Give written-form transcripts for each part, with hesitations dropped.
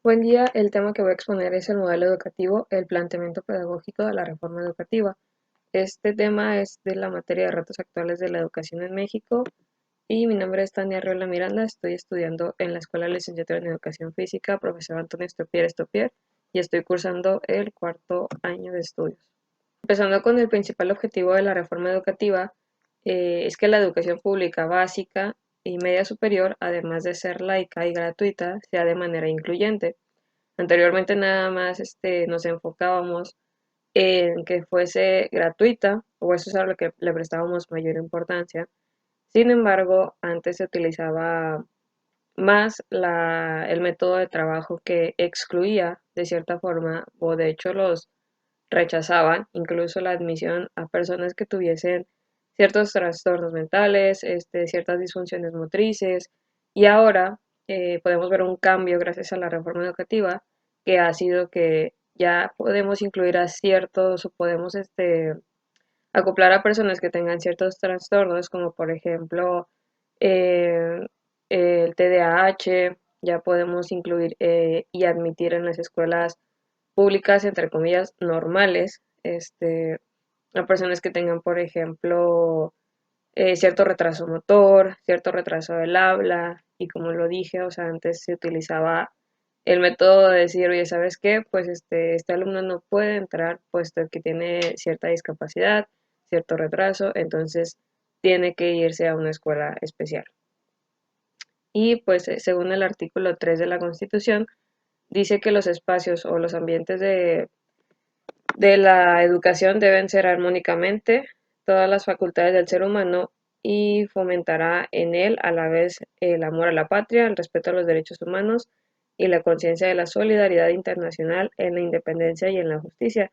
Buen día, el tema que voy a exponer es el modelo educativo, el planteamiento pedagógico de la reforma educativa. Este tema es de la materia de retos actuales de la educación en México y mi nombre es Tania Arriola Miranda, estoy estudiando en la Escuela de Licenciatura en Educación Física, profesor Antonio Estopier, y estoy cursando el cuarto año de estudios. Empezando con el principal objetivo de la reforma educativa, es que la educación pública básica y media superior, además de ser laica y gratuita, sea de manera incluyente. Anteriormente nada más nos enfocábamos en que fuese gratuita, o eso es a lo que le prestábamos mayor importancia. Sin embargo, antes se utilizaba más el método de trabajo que excluía de cierta forma, o de hecho los rechazaban, incluso la admisión a personas que tuviesen ciertos trastornos mentales, ciertas disfunciones motrices, y ahora podemos ver un cambio gracias a la reforma educativa que ha sido que ya podemos incluir a ciertos o podemos acoplar a personas que tengan ciertos trastornos, como por ejemplo eh, el TDAH, ya podemos incluir y admitir en las escuelas públicas, entre comillas, normales, a personas que tengan, por ejemplo, cierto retraso motor, cierto retraso del habla, y como lo dije, o sea, antes se utilizaba el método de decir, oye, ¿sabes qué? Pues este alumno no puede entrar puesto que tiene cierta discapacidad, cierto retraso, entonces tiene que irse a una escuela especial. Y pues según el artículo 3 de la Constitución, dice que los espacios o los ambientes de la educación deben ser armónicamente todas las facultades del ser humano y fomentará en él a la vez el amor a la patria, el respeto a los derechos humanos y la conciencia de la solidaridad internacional en la independencia y en la justicia,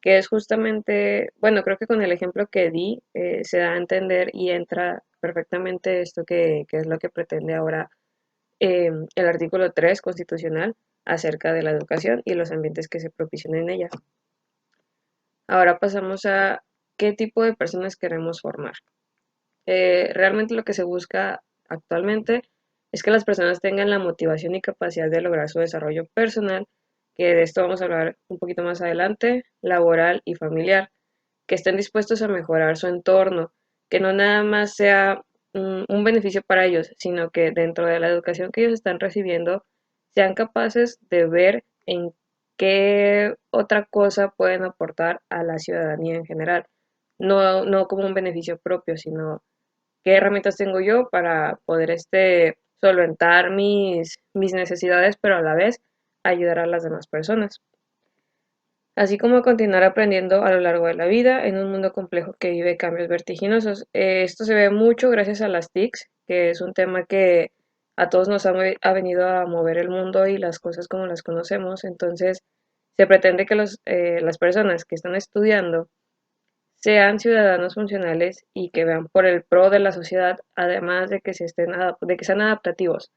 que es justamente, bueno, creo que con el ejemplo que di se da a entender y entra perfectamente esto que es lo que pretende ahora el artículo 3 constitucional acerca de la educación y los ambientes que se propician en ella. Ahora pasamos a qué tipo de personas queremos formar. Realmente lo que se busca actualmente es que las personas tengan la motivación y capacidad de lograr su desarrollo personal, que de esto vamos a hablar un poquito más adelante, laboral y familiar, que estén dispuestos a mejorar su entorno, que no nada más sea un beneficio para ellos, sino que dentro de la educación que ellos están recibiendo sean capaces de ver en qué otra cosa pueden aportar a la ciudadanía en general. No como un beneficio propio, sino qué herramientas tengo yo para poder solventar mis necesidades, pero a la vez ayudar a las demás personas, así como continuar aprendiendo a lo largo de la vida en un mundo complejo que vive cambios vertiginosos. Esto se ve mucho gracias a las TICs, que es un tema que a todos nos ha venido a mover el mundo y las cosas como las conocemos. Entonces, se pretende que las personas que están estudiando sean ciudadanos funcionales y que vean por el pro de la sociedad, además de que, de que sean adaptativos,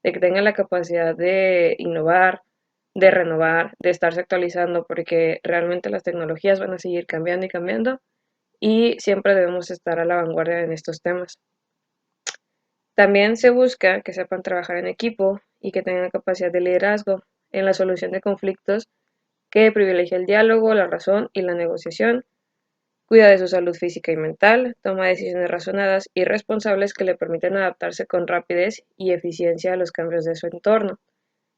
de que tengan la capacidad de innovar, de renovar, de estarse actualizando, porque realmente las tecnologías van a seguir cambiando y cambiando y siempre debemos estar a la vanguardia en estos temas. También se busca que sepan trabajar en equipo y que tengan capacidad de liderazgo en la solución de conflictos, que privilegie el diálogo, la razón y la negociación. Cuida de su salud física y mental, toma decisiones razonadas y responsables que le permiten adaptarse con rapidez y eficiencia a los cambios de su entorno.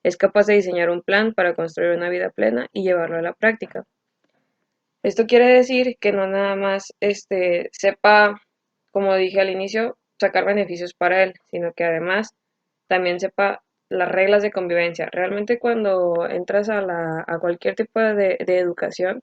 Es capaz de diseñar un plan para construir una vida plena y llevarlo a la práctica. Esto quiere decir que no nada más sepa, como dije al inicio, sacar beneficios para él, sino que además también sepa las reglas de convivencia. Realmente cuando entras a cualquier tipo de educación,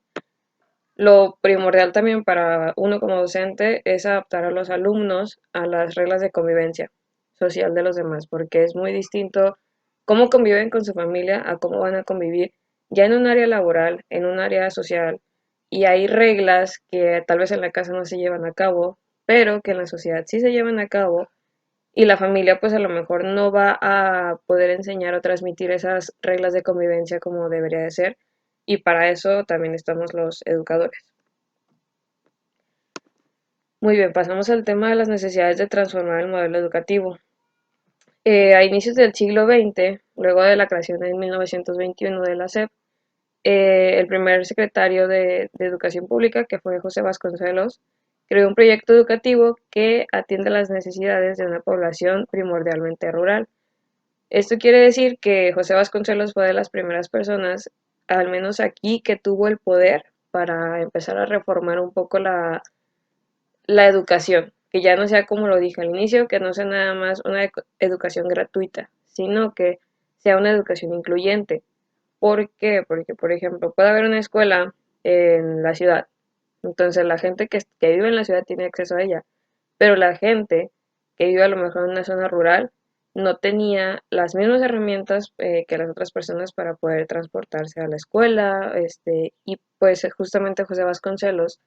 lo primordial también para uno como docente es adaptar a los alumnos a las reglas de convivencia social de los demás, porque es muy distinto cómo conviven con su familia a cómo van a convivir ya en un área laboral, en un área social, y hay reglas que tal vez en la casa no se llevan a cabo, pero que en la sociedad sí se llevan a cabo, y la familia pues a lo mejor no va a poder enseñar o transmitir esas reglas de convivencia como debería de ser, y para eso también estamos los educadores. Muy bien, pasamos al tema de las necesidades de transformar el modelo educativo. A inicios del siglo XX, luego de la creación en 1921 de la SEP, el primer secretario de Educación Pública, que fue José Vasconcelos, creó un proyecto educativo que atiende las necesidades de una población primordialmente rural. Esto quiere decir que José Vasconcelos fue de las primeras personas, al menos aquí, que tuvo el poder para empezar a reformar un poco la educación, que ya no sea como lo dije al inicio, que no sea nada más una educación gratuita, sino que sea una educación incluyente. ¿Por qué? Porque, por ejemplo, puede haber una escuela en la ciudad, entonces la gente que vive en la ciudad tiene acceso a ella, pero la gente que vive a lo mejor en una zona rural no tenía las mismas herramientas que las otras personas para poder transportarse a la escuela, y pues justamente José Vasconcelos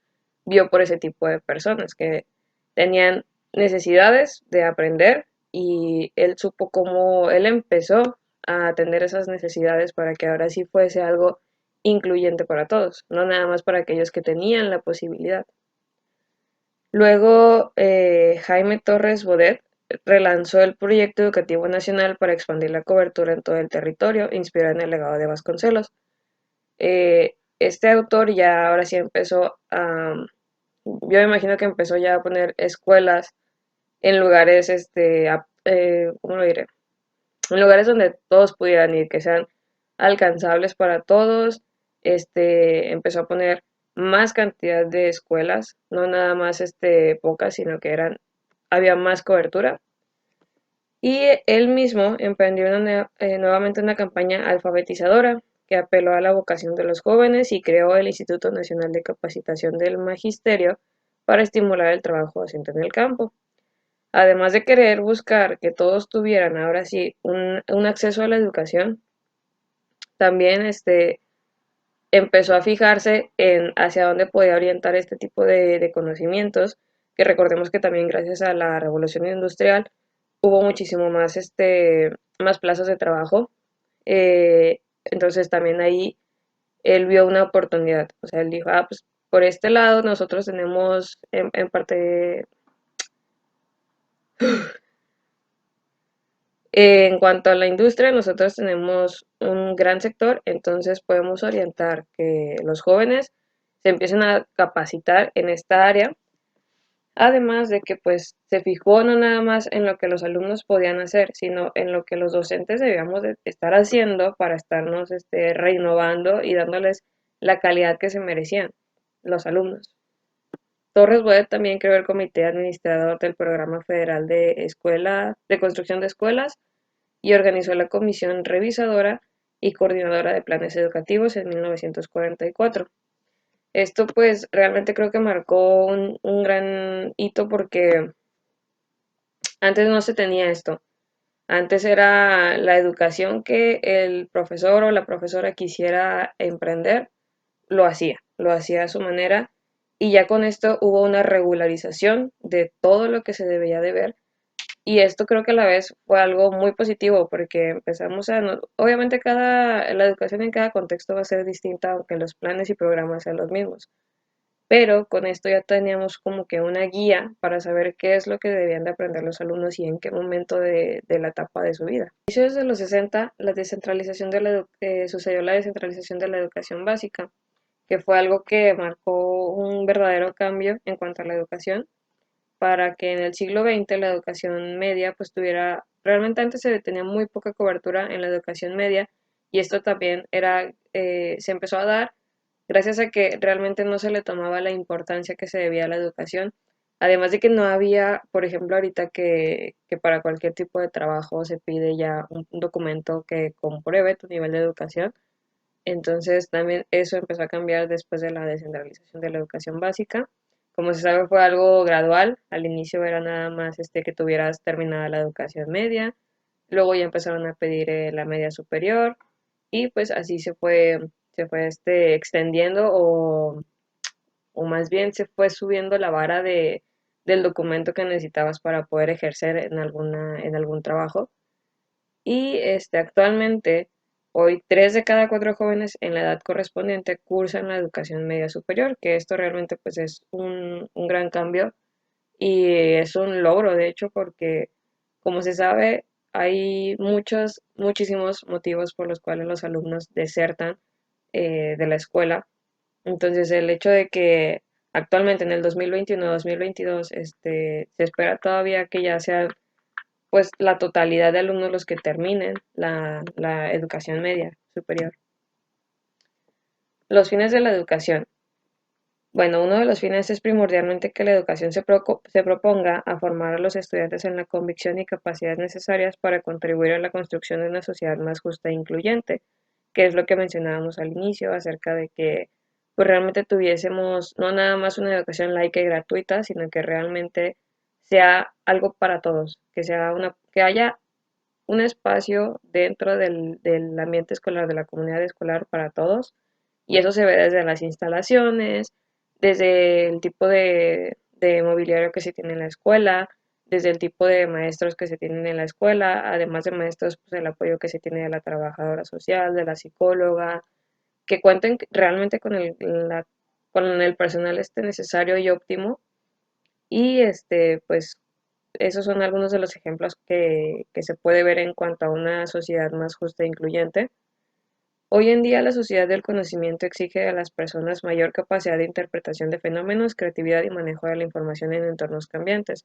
vio por ese tipo de personas que tenían necesidades de aprender y él supo cómo él empezó a atender esas necesidades para que ahora sí fuese algo incluyente para todos, no nada más para aquellos que tenían la posibilidad. Luego, Jaime Torres Bodet relanzó el proyecto educativo nacional para expandir la cobertura en todo el territorio, inspirado en el legado de Vasconcelos. Este autor ya ahora sí empezó yo me imagino que empezó ya a poner escuelas en lugares, ¿cómo lo diré? En lugares donde todos pudieran ir, que sean alcanzables para todos. Empezó a poner más cantidad de escuelas, no nada más pocas, sino que había más cobertura. Y él mismo emprendió nuevamente una campaña alfabetizadora que apeló a la vocación de los jóvenes y creó el Instituto Nacional de Capacitación del Magisterio para estimular el trabajo docente en el campo. Además de querer buscar que todos tuvieran ahora sí un acceso a la educación, también empezó a fijarse en hacia dónde podía orientar este tipo de conocimientos, que recordemos que también gracias a la revolución industrial hubo muchísimo más, más plazas de trabajo. Entonces también ahí él vio una oportunidad. O sea, él dijo, pues por este lado nosotros tenemos en parte, en cuanto a la industria, nosotros tenemos un gran sector, entonces podemos orientar que los jóvenes se empiecen a capacitar en esta área. Además de que pues se fijó no nada más en lo que los alumnos podían hacer, sino en lo que los docentes debíamos de estar haciendo para estarnos renovando y dándoles la calidad que se merecían los alumnos. Torres Bodet también creó el comité administrador del Programa Federal de Construcción de Escuelas y organizó la comisión revisadora y coordinadora de planes educativos en 1944. Esto pues realmente creo que marcó un gran hito porque antes no se tenía esto. Antes era la educación que el profesor o la profesora quisiera emprender, lo hacía a su manera y ya con esto hubo una regularización de todo lo que se debía de ver y esto creo que a la vez fue algo muy positivo porque empezamos obviamente la educación en cada contexto va a ser distinta aunque los planes y programas sean los mismos, pero con esto ya teníamos como que una guía para saber qué es lo que debían de aprender los alumnos y en qué momento de la etapa de su vida. A inicios de los 60, sucedió la descentralización de la educación básica, que fue algo que marcó un verdadero cambio en cuanto a la educación, para que en el siglo XX la educación media pues tuviera, realmente antes se tenía muy poca cobertura en la educación media y esto también se empezó a dar gracias a que realmente no se le tomaba la importancia que se debía a la educación, además de que no había, por ejemplo, ahorita que para cualquier tipo de trabajo se pide ya un documento que compruebe tu nivel de educación, entonces también eso empezó a cambiar después de la descentralización de la educación básica. Como se sabe fue algo gradual, al inicio era nada más que tuvieras terminada la educación media, luego ya empezaron a pedir la media superior y pues así se fue extendiendo o más bien se fue subiendo la vara del documento que necesitabas para poder ejercer en algún trabajo. Y actualmente, hoy 3 de cada 4 jóvenes en la edad correspondiente cursan la educación media superior, que esto realmente pues es un gran cambio y es un logro, de hecho, porque como se sabe, hay muchísimos motivos por los cuales los alumnos desertan de la escuela. Entonces, el hecho de que actualmente en el 2021-2022 se espera todavía que ya sean pues la totalidad de alumnos los que terminen la educación media superior. Los fines de la educación. Bueno, uno de los fines es primordialmente que la educación se proponga a formar a los estudiantes en la convicción y capacidades necesarias para contribuir a la construcción de una sociedad más justa e incluyente, que es lo que mencionábamos al inicio acerca de que pues realmente tuviésemos no nada más una educación laica y gratuita, sino que realmente sea algo para todos, que haya un espacio dentro del ambiente escolar, de la comunidad escolar para todos, y eso se ve desde las instalaciones, desde el tipo de mobiliario que se tiene en la escuela, desde el tipo de maestros que se tienen en la escuela, además de maestros, pues el apoyo que se tiene de la trabajadora social, de la psicóloga, que cuenten realmente con el personal necesario y óptimo. Y pues esos son algunos de los ejemplos que se puede ver en cuanto a una sociedad más justa e incluyente. Hoy en día la sociedad del conocimiento exige a las personas mayor capacidad de interpretación de fenómenos, creatividad y manejo de la información en entornos cambiantes,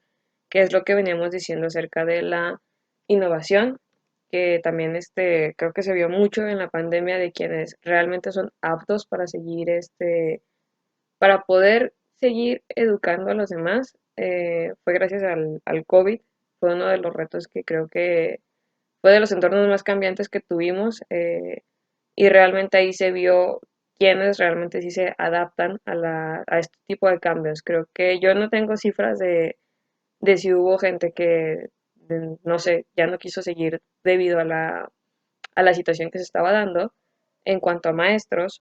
que es lo que veníamos diciendo acerca de la innovación, que también creo que se vio mucho en la pandemia de quienes realmente son aptos para seguir para poder seguir educando a los demás. Fue gracias al COVID, fue uno de los retos que creo que fue de los entornos más cambiantes que tuvimos, y realmente ahí se vio quiénes realmente sí se adaptan a este tipo de cambios. Creo que yo no tengo cifras de si hubo gente que, no sé, ya no quiso seguir debido a la situación que se estaba dando en cuanto a maestros,